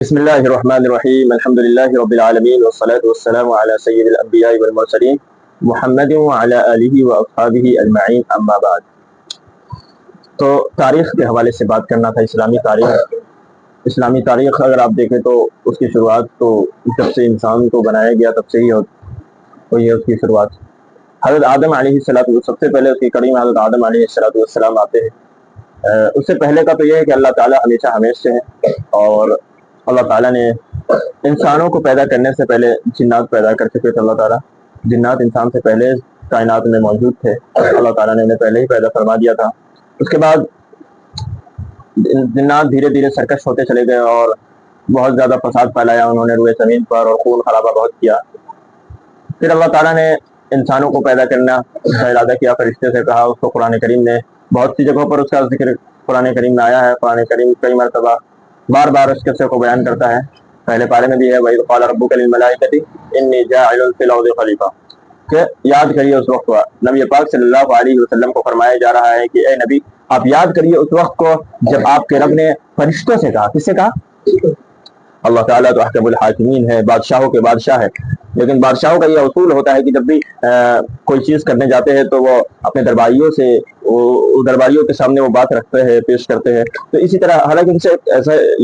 بسم اللہ الرحمن الرحیم الحمد للہ رب العالمین والصلاة والسلام علی سید الانبیاء والمرسلین محمد وعلی آلہ واصحابہ اجمعین اما بعد۔ تو تاریخ کے حوالے سے بات کرنا تھا۔ اسلامی تاریخ اگر آپ دیکھیں تو اس کی شروعات تو جب سے انسان کو بنایا گیا تب سے ہی ہوئی ہے اس کی شروعات۔ حضرت آدم علیہ السلام، سب سے پہلے اس کی کڑی میں حضرت آدم علیہ السلام آتے ہیں۔ اس سے پہلے کا تو یہ ہے کہ اللہ تعالیٰ ہمیشہ ہمیش سے ہے، اور اللہ تعالیٰ نے انسانوں کو پیدا کرنے سے پہلے جنات پیدا کر چکے تھے۔ اللہ تعالیٰ جنات انسان سے پہلے کائنات میں موجود تھے، اللہ تعالیٰ نے انہیں پہلے ہی پیدا فرما دیا تھا۔ اس کے بعد جنات دھیرے دھیرے سرکش ہوتے چلے گئے اور بہت زیادہ فساد پھیلایا انہوں نے روئے زمین پر، اور خون خرابہ بہت کیا۔ پھر اللہ تعالیٰ نے انسانوں کو پیدا کرنا کا ارادہ کیا، فرشتے سے کہا۔ اس کو قرآن کریم نے بہت سی جگہوں پر اس کا ذکر قرآن کریم میں آیا ہے۔ قرآن کریم کئی مرتبہ بار بار اس قصے کو بیان کرتا ہے۔ پہلے پارے میں بھی ہے وَإِذْ قَالَ رَبُّكَ لِلْمَلَائِكَةِ إِنِّي جَاعِلٌ فِي الْأَرْضِ خَلِيفَةً، کہ یاد کریے اس وقت نبی پاک صلی اللہ علیہ وسلم کو فرمایا جا رہا ہے کہ اے نبی آپ یاد کریے اس وقت کو جب آپ کے رب نے فرشتوں سے کہا۔ کس سے کہا؟ اللہ تعالیٰ تو احکم الحاکمین ہے، بادشاہوں کے بادشاہ ہے، لیکن بادشاہوں کا یہ اصول ہوتا ہے کہ جب بھی کوئی چیز کرنے جاتے ہیں تو وہ اپنے درباریوں کے سامنے وہ بات رکھتے ہیں، پیش کرتے ہیں۔ تو اسی طرح حالانکہ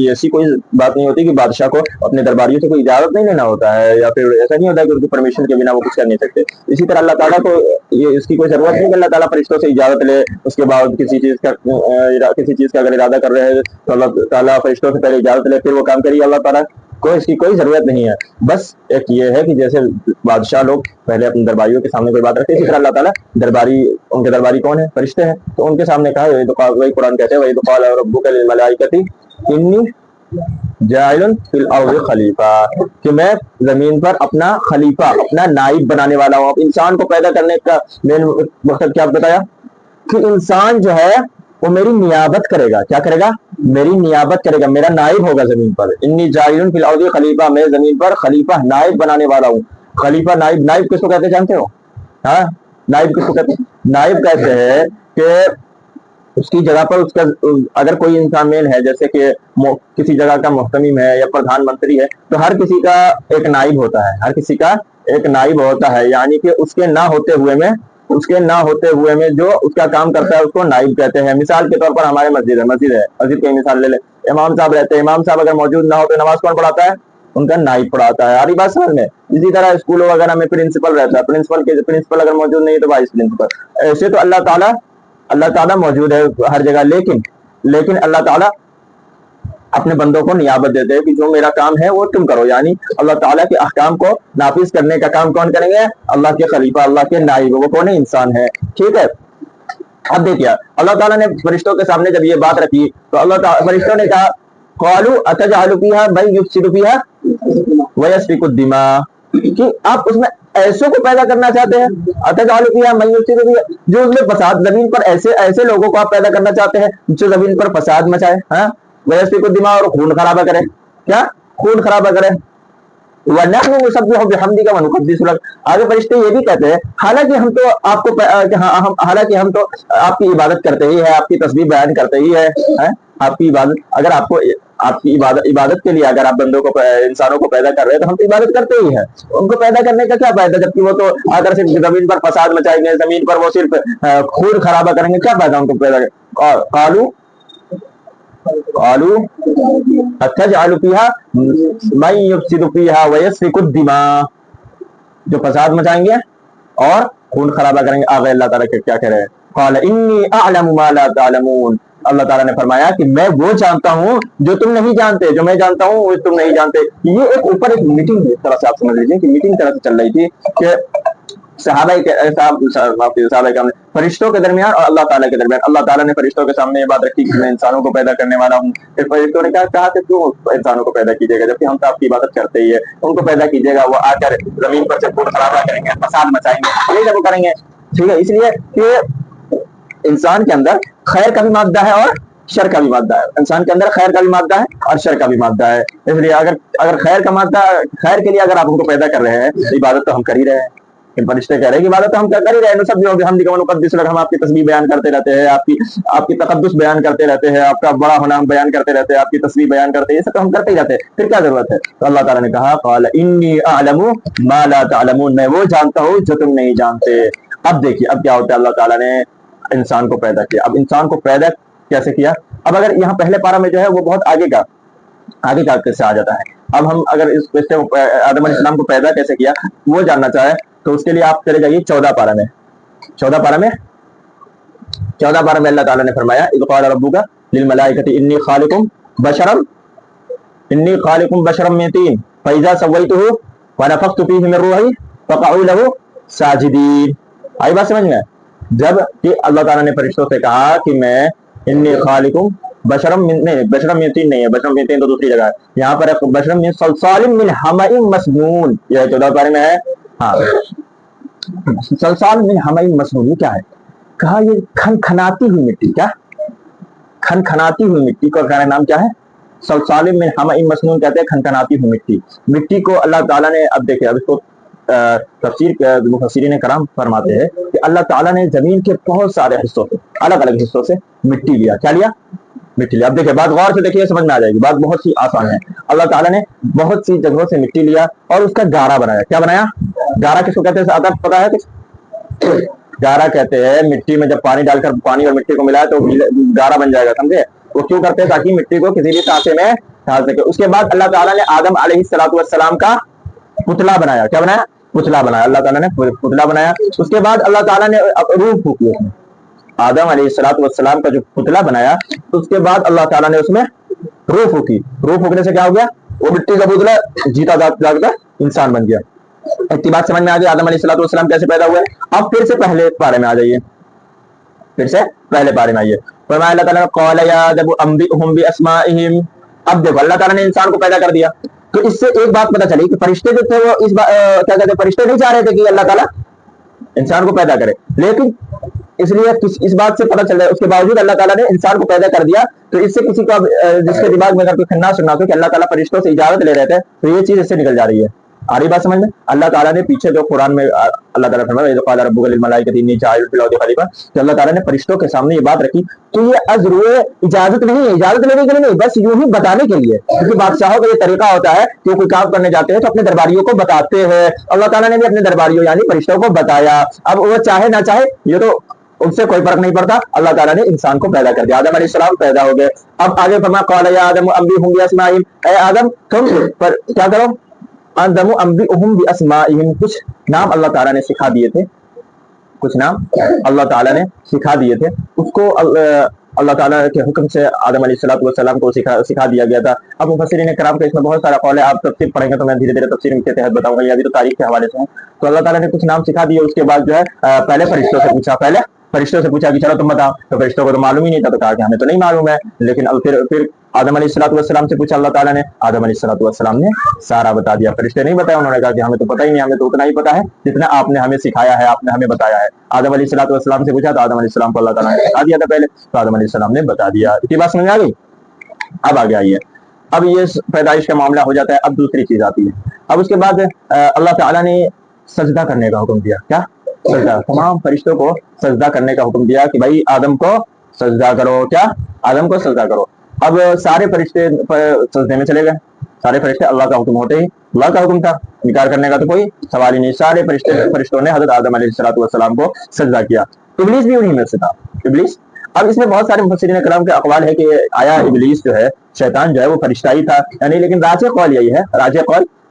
ایسی کوئی بات نہیں ہوتی کہ بادشاہ کو اپنے درباریوں سے کوئی اجازت نہیں لینا ہوتا ہے، یا پھر ایسا نہیں ہوتا ہے کہ ان کی پرمیشن کے بنا وہ کچھ کر نہیں سکتے۔ اسی طرح اللہ تعالیٰ کو اس کی کوئی ضرورت نہیں کہ اللہ تعالیٰ فرشتوں سے اجازت لے، اس کے بعد کسی چیز کا اگر ارادہ کر رہے ہیں تو اللہ تعالیٰ فرشتوں سے پہلے اجازت لے پھر وہ کام کریے۔ اللہ تعالیٰ کو اس کی کوئی ضرورت نہیں ہے۔ بس ایک یہ ہے کہ جیسے بادشاہ لوگ پہلے اپنے درباریوں کے سامنے کوئی بات رکھتے ہیں، اسی طرح اللہ تعالیٰ ان کے درباری کون ہے؟ فرشتے ہیں، تو ان کے سامنے کہا وہی قرآن کہتے ہیں وَإِذْ قَالَ رَبُّكَ لِلْمَلَائِكَةِ إِنِّي جَاعِلٌ فِي الْأَرْضِ خَلِيفَةً، کہ میں زمین پر اپنا خلیفہ، اپنا نائب بنانے والا ہوں۔ اب انسان کو پیدا کرنے کا مین مقصد کیا بتایا؟ کہ انسان جو ہے وہ میری نیابت کرے گا۔ کیا کرے گا؟ میری نیابت کرے گا، میرا نائب ہوگا زمین پر۔ انی جاعل فی الارض خلیفہ، میں زمین پر خلیفہ نائب بنانے والا ہوں۔ خلیفہ نائب کس کو کہتے ہیں جانتے ہو؟ ہاں، نائب کس کو کہتے ہیں؟ نائب کہتے ہیں کہ اس کی جگہ پر اگر کوئی انسان مین ہے، جیسے کہ کسی جگہ کا محتمم ہے یا پردھان منتری ہے، تو ہر کسی کا ایک نائب ہوتا ہے، ہر کسی کا ایک نائب ہوتا ہے، یعنی کہ اس کے نہ ہوتے ہوئے میں جو اس کا کام کرتا ہے اس کو نائب کہتے ہیں۔ مثال کے طور پر ہمارے مسجد ہے، مسجد کی مثال لے لیں، امام صاحب رہتے ہیں، امام صاحب اگر موجود نہ ہو تو نماز کون پڑھاتا ہے؟ ان کا نائب پڑھاتا ہے۔ آری بات سمجھ میں؟ اسی طرح اسکولوں وغیرہ میں پرنسپل رہتا ہے، پرنسپل اگر موجود نہیں تو وائس پرنسپل۔ ایسے تو اللہ تعالیٰ موجود ہے ہر جگہ، لیکن اللہ تعالیٰ اپنے بندوں کو نیابت دیتے ہیں کہ جو میرا کام ہے وہ تم کرو، یعنی اللہ تعالیٰ کے احکام کو نافذ کرنے کا کام کون کریں گے؟ اللہ کے خلیفہ، اللہ کے نائب، وہ کون ہے؟ انسان ہے۔ ٹھیک ہے، اب دیکھیے اللہ تعالیٰ نے فرشتوں کے سامنے جب یہ بات رکھی تو اللہ تعالیٰ فرشتوں نے کہا قالوا اتجعل فيها من يفسد فيها ويسفك الدماء، کہ آپ اس میں ایسوں کو پیدا کرنا چاہتے ہیں، اتجعل فيها من يفسد فيها، جو اس میں فساد، زمین پر ایسے لوگوں کو آپ پیدا کرنا چاہتے ہیں جو زمین پر فساد مچائے، ہاں، ويسفك الدماء، اور خون خرابہ کرے۔ کیا خون خرابہ کرے؟ وَنَحْنُ نُسَبِّحُ بِحَمْدِكَ وَنُقَدِّسُ لَكَ، آگے فرشتے یہ بھی کہتے ہیں حالانکہ ہم تو آپ کی عبادت کرتے ہی ہے، آپ کی تسبیح بیان کرتے ہی ہے، آپ کی عبادت، اگر آپ کی عبادت کے لیے اگر آپ بندوں کو، انسانوں کو پیدا کر رہے ہیں تو ہم تو عبادت کرتے ہی ہیں۔ ان کو پیدا کرنے کا کیا فائدہ جبکہ وہ تو اگر صرف زمین پر فساد مچائیں گے، زمین پر وہ صرف خون خرابہ کریں گے، کیا فائدہ ان کو پیدا کرنے؟ قالوا اتجعل فيها من يفسد فيها ويسفك الدماء، جو فساد مچائیں گے اور خون خرابہ کریں گے۔ آگے اللہ تعالیٰ کیا کہہ رہے ہیں؟ قال انی اعلم ما لا تعلمون، اللہ تعالیٰ نے فرمایا کہ میں وہ جانتا ہوں جو تم نہیں جانتے، جو میں جانتا ہوں وہ تم نہیں جانتے۔ یہ ایک اوپر ایک میٹنگ اس طرح سے آپ سمجھ لیجیے کہ میٹنگ طرح سے چل رہی تھی کہ صحابہ فرشتوں کے درمیان اور اللہ تعالیٰ کے درمیان۔ اللہ تعالیٰ نے فرشتوں کے سامنے یہ بات رکھی کہ میں انسانوں کو پیدا کرنے والا ہوں۔ پھر فرشتوں نے کہا کہ کیوں انسانوں کو پیدا کیجیے گا جبکہ ہم تو آپ کی عبادت کرتے ہی ہے، ان کو پیدا کیجیے گا، وہ آ کر زمین پر سے خون خرابہ کریں گے، فساد مچائیں گے، یہ جب وہ کریں گے۔ ٹھیک ہے، اس لیے کہ انسان کے اندر خیر کا بھی مادہ ہے اور شر کا بھی مادہ ہے، انسان کے اندر خیر کا بھی مادہ ہے اور شر کا بھی مادہ ہے۔ اس لیے اگر خیر کا مادہ، خیر کے لیے اگر آپ ان کو پیدا کر رہے ہیں تو عبادت تو ہم کر ہی رہے ہیں، کہ فرشتے کہہ رہے ہیں کہ عبادت ہم کیا کر ہی رہے ہیں، سب جو ہم نقدس لگ، ہم آپ کی تسبیح بیان کرتے رہتے ہیں، آپ کی تقدس بیان کرتے رہتے ہیں، آپ کا بڑا ہونا ہم بیان کرتے رہتے ہیں، آپ کی تسبیح بیان کرتے ہیں، یہ سب تو ہم کرتے ہی رہتے ہیں، پھر کیا ضرورت ہے؟ تو اللہ تعالیٰ نے کہا قال انی اعلم ما لا تعلمون، میں وہ جانتا ہوں جو تم نہیں جانتے۔ اب دیکھیے اب کیا ہوتا ہے، اللہ تعالیٰ نے انسان کو پیدا کیا۔ اب انسان کو پیدا کیسے کیا؟ اب اگر یہاں پہلے پارہ میں جو ہے وہ بہت آگے کا قصہ آ جاتا ہے۔ اب ہم اگر اس قصے آدم علیہ السلام کو پیدا کیسے کیا وہ جاننا چاہے تو اس کے لیے آپ چلے جائیے 14 پارہ میں۔ 14 پارہ میں اللہ تعالیٰ نے فرمایا اذ قال ربک للملائکۃ انی خالق بشرا من طین فاذا سویتہ ونفخت فیہ من روحی فقعوا لہ ساجدین۔ آئی بات سمجھ میں؟ جب کہ اللہ تعالیٰ نے فرشتوں سے کہا کہ میں انی خالق بشرم من طین نہیں ہے، بشرم من طین تو دوسری جگہ ہے، یہاں پر بشرم من صلصال من حمأ مسنون، یہ 14 پارے میں ہے۔ ہاں صلصال من حمأ مسنون یہ کیا ہے؟ کہا یہ کھنکھناتی ہوئی مٹی، کیا کھنکھناتی ہوئی مٹی کا نام کیا ہے؟ صلصال من حمأ مسنون کہتے ہیں کھنکھناتی ہوئی مٹی کو اللہ تعالیٰ نے، اب دیکھیں اب اس کو تفسیر مفسرین کرام فرماتے ہیں کہ اللہ تعالیٰ نے زمین کے بہت سارے حصوں سے، الگ الگ حصوں سے مٹی لیا، کیا لیا؟ مٹی لیا۔ اب دیکھیں بات غور سے دیکھیے سمجھ میں آ جائے گی، بات بہت سی آسان ہے۔ اللہ تعالیٰ نے بہت سی جگہوں سے مٹی لیا اور اس کا گارا بنایا۔ کیا بنایا؟ گارا کس کو کہتے ہیں؟ آتا پتا ہے کچھ؟ گارا کہتے ہیں مٹی میں جب پانی ڈال کر پانی اور مٹی کو ملایا تو گارا بن جائے گا، سمجھے؟ وہ کیوں کرتے ہیں؟ تاکہ مٹی کو کسی بھی سانچے میں ڈال سکے۔ اس کے بعد اللہ تعالیٰ نے آدم علیہ السلام کا پتلا بنایا۔ کیا بنایا؟ پتلا بنایا۔ اللہ تعالیٰ نے پتلا بنایا۔ اس کے بعد اللہ تعالیٰ نے روح پھونکی اس میں۔ آدم علیہ السلام کا جو پتلا بنایا اس کے بعد اللہ تعالیٰ نے اس میں روح پھونکی۔ روح پھونکنے سے کیا ہو گیا؟ وہ مٹی کا پتلا جیتا جاگتا انسان بن گیا۔ اتنی بات سمجھ میں آ گئی آدم علیہ السلام کیسے پیدا ہوئے؟ اب پھر سے پہلے پارے میں آ جائیے، پھر سے پہلے پارے میں آئیے۔ فرمایا اللہ تعالیٰ نے قال یا آدم انبئهم باسمائهم۔ اب دیکھو اللہ تعالیٰ نے انسان کو پیدا کر دیا تو اس سے ایک بات پتہ چلی کہ فرشتے جو تھے وہ کیا کہتے ہیں، فرشتے نہیں چاہ رہے تھے کہ اللہ تعالیٰ انسان کو پیدا کرے، لیکن اس لیے اس بات سے پتہ چل رہا ہے اس کے باوجود اللہ تعالیٰ نے انسان کو پیدا کر دیا۔ تو اس سے کسی کا جس کے دماغ میں اگر کوئی کھنا سننا تو کہ اللہ تعالیٰ فرشتوں سے اجازت لے رہے تھے تو یہ چیز اس سے نکل جا رہی ہے۔ آ رہی بات سمجھ میں؟ اللہ تعالیٰ نے پیچھے جو قرآن میں اللہ تعالیٰ فرمایا اذ قال ربک للملائکۃ انی جاعل فی الارض خلیفہ، کہ اللہ تعالیٰ نے فرشتوں کے سامنے یہ بات رکھی تو یہ ازروئے اجازت نہیں ہے، اجازت لینے کے لیے نہیں، بس یوں ہی بتانے کے لیے، کیونکہ بادشاہوں کا یہ طریقہ ہوتا ہے کہ وہ کوئی کام کرنے جاتے ہیں تو اپنے درباریوں کو بتاتے ہیں۔ اللہ تعالیٰ نے بھی اپنے درباریوں یعنی فرشتوں کو بتایا۔ اب وہ چاہے نہ چاہے یہ تو ان سے کوئی فرق نہیں پڑتا، اللہ تعالیٰ نے انسان کو پیدا کر دیا۔ آدم علیہ السلام پیدا ہو گئے۔ اب آگے فرمایا قال یا آدم انبئهم باسمائهم، اے آدم تم پر کیا کرو؟ آدم انبئهم باسمائهم، کچھ نام اللہ تعالیٰ نے سکھا دیے تھے، کچھ نام اللہ تعالیٰ نے سکھا دیے تھے، اس کو اللہ تعالیٰ کے حکم سے آدم علیہ السلام کو سکھا دیا گیا تھا۔ اب مفسرین کرام کا اس میں بہت سارا قول ہے، آپ تفسیر پڑھیں گے تو میں دھیرے دھیرے تفسیر کے تحت بتاؤں گا، یہ ابھی تو تاریخ کے حوالے سے ہے۔ تو اللہ تعالیٰ نے کچھ نام سکھا دیے، اس کے بعد جو ہے پہلے فرشتوں سے پوچھا کہ چلو تم بتاؤ، تو فرشتوں کو تو معلوم ہی نہیں تھا، تو کہا کہ ہمیں تو نہیں معلوم ہے۔ لیکن پھر آدم علیہ السلام سے پوچھا اللہ تعالیٰ نے، آدم علیہ السلام نے سارا بتا دیا، فرشتے نہیں بتایا، انہوں نے کہا کہ ہمیں تو پتہ ہی نہیں، ہمیں تو اتنا ہی پتہ ہے جتنا آپ نے ہمیں سکھایا ہے، آپ نے ہمیں بتایا ہے۔ آدم علیہ السلام سے پوچھا تو آدم علیہ السلام کو اللہ تعالیٰ نے بتا دیا تھا پہلے، تو آدم علیہ السلام نے بتا دیا۔ اتنی بات سمجھ آ گئی؟ اب آگے آئیے، اب یہ پیدائش کا معاملہ ہو جاتا ہے۔ اب دوسری چیز آتی ہے، اب اس کے بعد اللہ تعالیٰ نے سجدہ کرنے کا حکم دیا۔ کیا؟ سجدہ، تمام فرشتوں کو سجدہ کرنے کا حکم دیا کہ بھائی آدم کو سجدہ کرو۔ کیا؟ آدم کو سجدہ کرو۔ اب سارے فرشتے سجدے میں چلے گئے، سارے فرشتے، اللہ کا حکم ہوتے ہی اللہ کا حکم تھا، انکار کرنے کا تو کوئی سوال ہی نہیں، سارے فرشتوں نے حضرت آدم علیہ السلام کو سجدہ کیا۔ ابلیس بھی انہی میں سے تھا، ابلیس۔ اب اس میں بہت سارے مفسرین کرام کے اقوال ہے کہ آیا ابلیس جو ہے، شیطان جو ہے وہ فرشتہ ہی تھا یعنی، لیکن راجح قول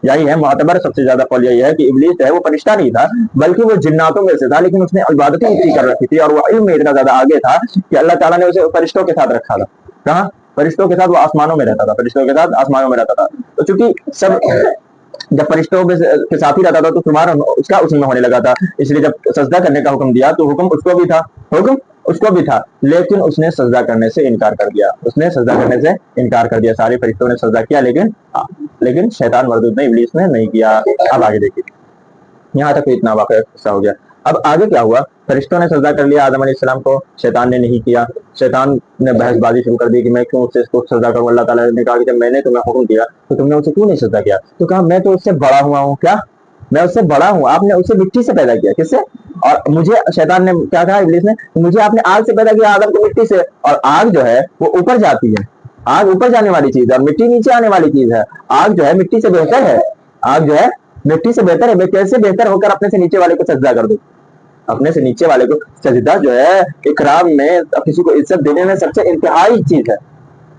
یہی ہے، معتبر سب سے زیادہ قول یہی ہے کہ ابلیس جو ہے وہ فرشتہ نہیں تھا بلکہ وہ جناتوں میں سے تھا، لیکن اس نے عبادتیں اتنی کر رکھی تھی اور وہ علم میں اتنا زیادہ آگے تھا کہ اللہ تعالیٰ نے اسے فرشتوں کے ساتھ رکھا تھا۔ کہاں؟ فرشتوں کے ساتھ، وہ آسمانوں میں رہتا تھا، فرشتوں کے ساتھ آسمانوں میں رہتا تھا۔ تو چونکہ سب جب فرشتوں کے ساتھ ہی رہتا تھا تو شمار اس کا میں ہونے لگا تھا، اس لیے جب سجدہ کرنے کا حکم دیا تو حکم اس کو بھی تھا، لیکن اس نے سجدہ کرنے سے انکار کر دیا۔ سارے فرشتوں نے سجدہ کیا لیکن شیطان مردود نے، ابلیس نے نہیں کیا۔ اب آگے دیکھیے، یہاں تک اتنا واقعہ قصہ ہو گیا۔ اب آگے کیا ہوا؟ فرشتوں نے سجدہ کر لیا آدم علیہ السلام کو، شیطان نے نہیں کیا۔ شیطان نے بحث بازی شروع کر دی کہ میں کیوں اس سے اس کو سجدہ کروں۔ اللہ تعالیٰ نے کہا کہ جب میں نے تمہیں حکم دیا تو تم نے اسے کیوں نہیں سجدہ کیا؟ تو کہا میں تو اس سے بڑا ہوا ہوں۔ کیا؟ میں اس سے بڑا ہوں, آپ نے اسے مٹی سے پیدا کیا, کس سے؟ اور مجھے شیطان نے کیا کہا, ابلیس نے, مجھے آپ نے آگ سے پیدا کیا, آدم کو مٹی سے, اور آگ جو ہے وہ اوپر جاتی ہے, آگ اوپر جانے والی چیز ہے اور مٹی نیچے آنے والی چیز ہے. آگ جو ہے مٹی سے بہتر ہے, آگ جو ہے مٹی سے بہتر ہے. میں کیسے بہتر ہو کر اپنے سے نیچے والے کو سجدہ کر دوں؟ اپنے سے نیچے والے کو سجدہ جو ہے اکرام میں, کسی کو عزت دینے میں سب سے انتہائی چیز ہے,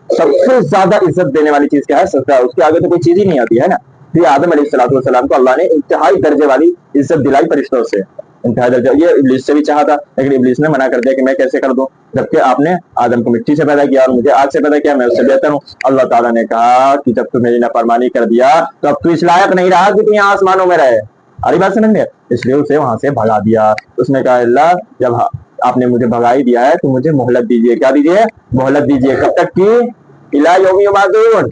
سب سے زیادہ عزت دینے والی چیز کیا ہے؟ سجدہ. اس کے آگے تو کوئی چیز ہی نہیں آتی ہے نا. یہ آدم علیہ السلام کو اللہ نے انتہائی درجے والی عزت دلائی فرشتوں سے, انتہائی درجہ. یہ ابلیس سے بھی چاہا تھا لیکن ابلیس نے منع کر دیا کہ میں کیسے کر دوں, جبکہ آپ نے آدم کو مٹی سے پیدا کیا اور مجھے آگ سے پیدا کیا, میں اس سے بہتر ہوں. اللہ تعالیٰ نے کہا کہ جب تو میری نافرمانی کر دیا تو اب تو اس لائق نہیں رہا کہ تم یہاں آسمانوں میں رہے. اری بات سمجھ میں؟ اس لیے اسے وہاں سے بھگا دیا. اس نے کہا اللہ جب آپ نے مجھے بھگائی دیا ہے تو مجھے مہلت دیجیے. کیا دیجیے؟ مہلت دیجیے. کب تک کی؟ الى یوم یبعثون,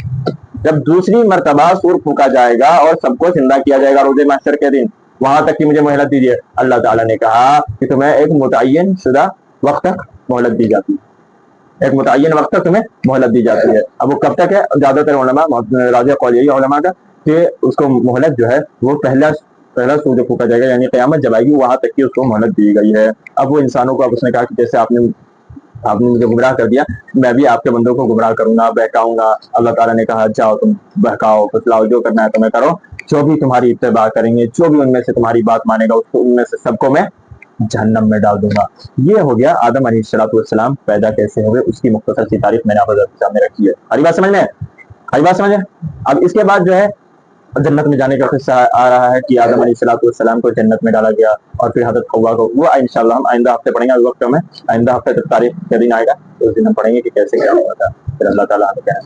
جب دوسری مرتبہ سور پھونکا جائے گا اور سب کو زندہ کیا جائے گا روز محشر کے دن, وہاں تک کی مجھے مہلت دیجیے. اللہ تعالیٰ نے کہا کہ تمہیں ایک متعین شدہ وقت تک مہلت دی جاتی ہے, ایک متعین وقت تک تمہیں مہلت دی جاتی ہے. اب وہ کب تک ہے؟ زیادہ تر علماء, راجح قول یہی علماء کا, کہ اس کو مہلت جو ہے وہ پہلا سور جو پھونکا جائے گا یعنی قیامت جب آئے گی وہاں تک کی اس کو مہلت دی گئی ہے. اب وہ انسانوں کو, اب اس نے کہا کہ جیسے آپ نے مجھے گمراہ کر دیا, میں بھی آپ کے بندوں کو گمراہ کروں گا, بہکاؤں گا. اللہ تعالیٰ نے کہا جاؤ تم بہکاؤ پھسلاؤ, جو کرنا ہے تمہیں کرو, جو بھی تمہاری اتباع کریں گے, جو بھی ان میں سے تمہاری بات مانے گا, اس کو ان میں سے سب کو میں جہنم میں ڈال دوں گا. یہ ہو گیا آدم علیہ السلام پیدا کیسے ہوئے, اس کی مختصر سی تاریخ میں نے آپ کے سامنے رکھی ہے. ہری بات سمجھ میں؟ ہری بات سمجھ میں؟ اب اس کے بعد جو ہے جنت میں جانے کا قصہ آ رہا ہے کہ آدم علیہ السلام کو جنت میں ڈالا گیا اور پھر حضرت حوا کو, وہ انشاءاللہ ہم آئندہ ہفتے پڑھیں گے. اس وقت میں آئندہ ہفتے تک تاریخ کا دن آئے گا, اس دن ہم پڑھیں گے کہ کیسے کیا ہوا تھا. پھر اللہ تعالیٰ ہمیں کہنا